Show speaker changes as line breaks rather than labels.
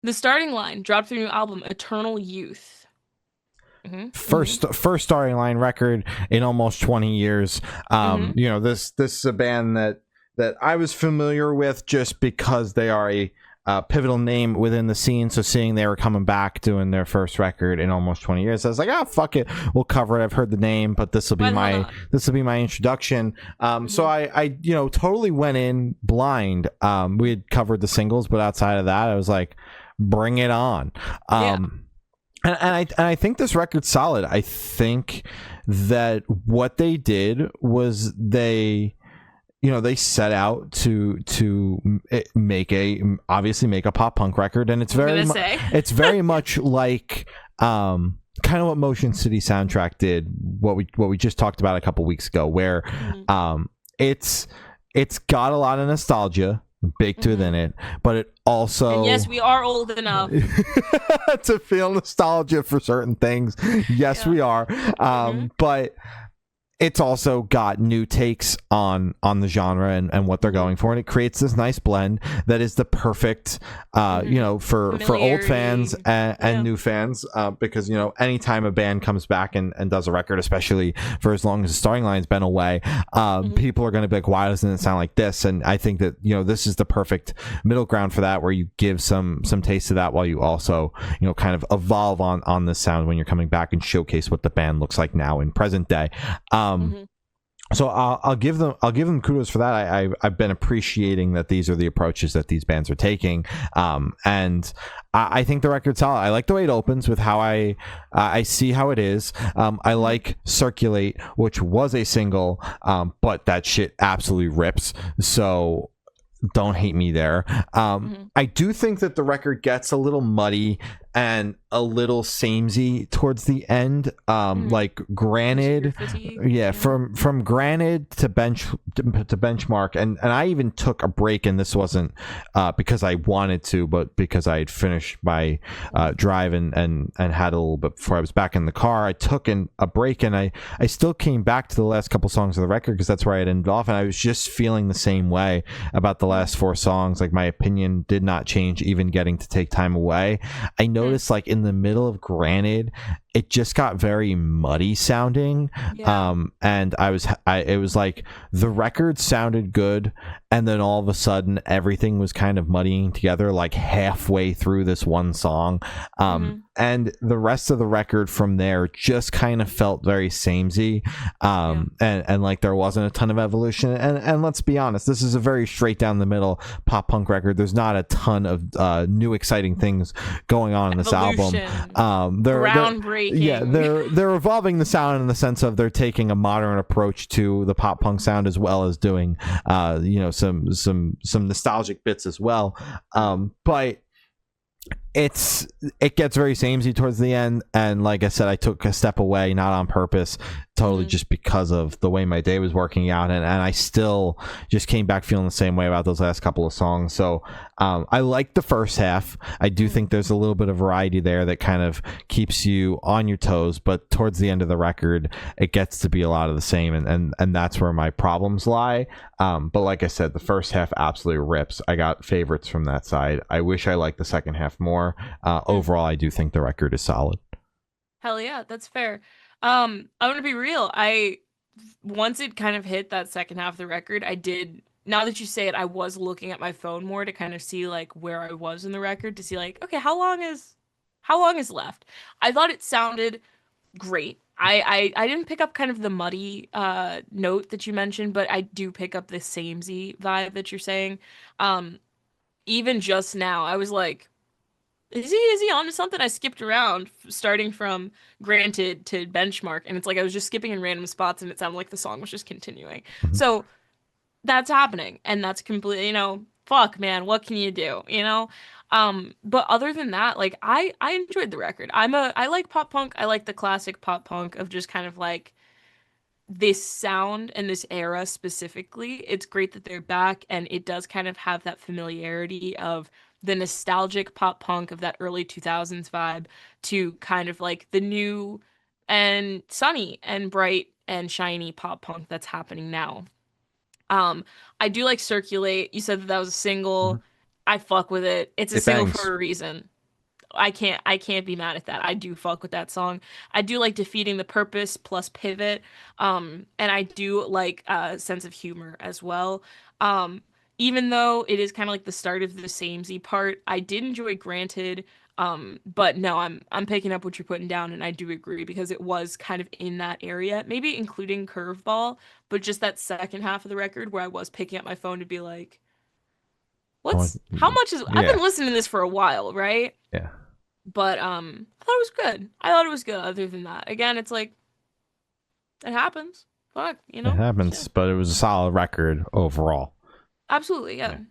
The starting line dropped their new album, Eternal Youth.
First starting line record in almost 20 years.
Hmm.
This is a band that I was familiar with just because they are a pivotal name within the scene. So seeing they were coming back doing their first record in almost 20 years, I was like, fuck it, we'll cover it. I've heard the name, but this will be
Why the hell not?
my introduction. So
Hmm.
I totally went in blind. We had covered the singles, but outside of that, I was like, bring it on.
Yeah.
And I think this record's solid. I think that what they did was they set out to obviously make a pop punk record, and
I was gonna say.
it's very much like kind of what Motion City Soundtrack did, what we just talked about a couple weeks ago, where
Hmm.
um it's got a lot of nostalgia baked
Hmm.
within it, but it
And
also
yes, we are old enough.
to feel nostalgia for certain things. Yes,
Yeah.
we are.
Hmm.
But it's also got new takes on the genre and what they're going for, and it creates this nice blend that is the perfect for old fans
Familiarity.
and
Yeah.
new fans, because anytime a band comes back and does a record, especially for as long as the starting line's been away,
Hmm.
people are going to be like, why doesn't it sound like this? And I think that this is the perfect middle ground for that, where you give some taste of that while you also kind of evolve on the sound when you're coming back and showcase what the band looks like now in present day.
Hmm.
So I'll give them kudos for that. I've been appreciating that these are the approaches that these bands are taking, and I think the record's solid. I like the way it opens with how I see how it is. I
Hmm.
like Circulate, which was a single, but that shit absolutely rips. So don't hate me there.
Hmm.
I do think that the record gets a little muddy and a little samey towards the end.
Hmm.
Like
Sugar
Granted,
fatigue.
yeah,
Yeah.
from Granted to Benchmark, and I even took a break, and this wasn't because I wanted to, but because I had finished my drive and had a little bit before I was back in the car. I took a break, and I still came back to the last couple songs of the record because that's where I had ended off, and I was just feeling the same way about the last four songs. Like, my opinion did not change, even getting to Take Time Away. I noticed, like, in the middle of Granted, it just got very muddy sounding.
Yeah.
And it was like the record sounded good, and then all of a sudden everything was kind of muddying together like halfway through this one song.
Hmm.
And the rest of the record from there just kind of felt very samey.
Yeah.
And like there wasn't a ton of evolution. And let's be honest, this is a very straight down the middle pop punk record. There's not a ton of new exciting things going on in this album.
Evolution.
They're yeah,
Groundbreaking.
they're evolving the sound in the sense of they're taking a modern approach to the pop punk sound, as well as doing some nostalgic bits as well. But it gets very samey towards the end, and like I said, I took a step away, not on purpose, totally
Hmm.
just because of the way my day was working out, and I still just came back feeling the same way about those last couple of songs. So I like the first half. I do
Hmm.
think there's a little bit of variety there that kind of keeps you on your toes, but towards the end of the record, it gets to be a lot of the same, and that's where my problems lie. But like I said, the first half absolutely rips. I got favorites from that side. I wish I liked the second half more. Overall, I do think the record is solid.
Hell yeah, that's fair. I'm gonna be real. I once it kind of hit that second half of the record, I did. Now that you say it, I was looking at my phone more to kind of see like where I was in the record to see like, okay, how long is left? I thought it sounded great. I didn't pick up kind of the muddy note that you mentioned, but I do pick up the samey vibe that you're saying. Um, Even just now, I was like, is he onto something? I skipped around, starting from Granted to Benchmark, and it's like I was just skipping in random spots, and it sounded like the song was just continuing.
Mhm.
So that's happening, and that's completely, fuck, man, what can you do, But other than that, like I enjoyed the record. I like pop punk. I like the classic pop punk of just kind of like this sound and this era specifically. It's great that they're back, and it does kind of have that familiarity of the nostalgic pop punk of that early 2000s vibe to kind of like the new and sunny and bright and shiny pop punk that's happening now. Um, I do like Circulate. You said that that was a
Mhm.
single. I fuck with it. It's a
It
single
bangs.
for a reason. I can't be mad at that. I do fuck with that song. I do like Defeating the Purpose plus Pivot. And I do like Sense of Humor as well. Um, Even though it is kind of like the start of the samey part, I did enjoy Granted. But no, I'm picking up what you're putting down, and I do agree because it was kind of in that area, maybe including Curveball, but just that second half of the record where I was picking up my phone to be like,
Oh,
how much is I've
yeah,
been listening to this for a while, right?
yeah,
But I thought it was good. I thought it was good other than that. Again, it's like it happens. Fuck,
it
shit.
happens, but it was a solid record overall.
Absolutely, yeah.
Yeah.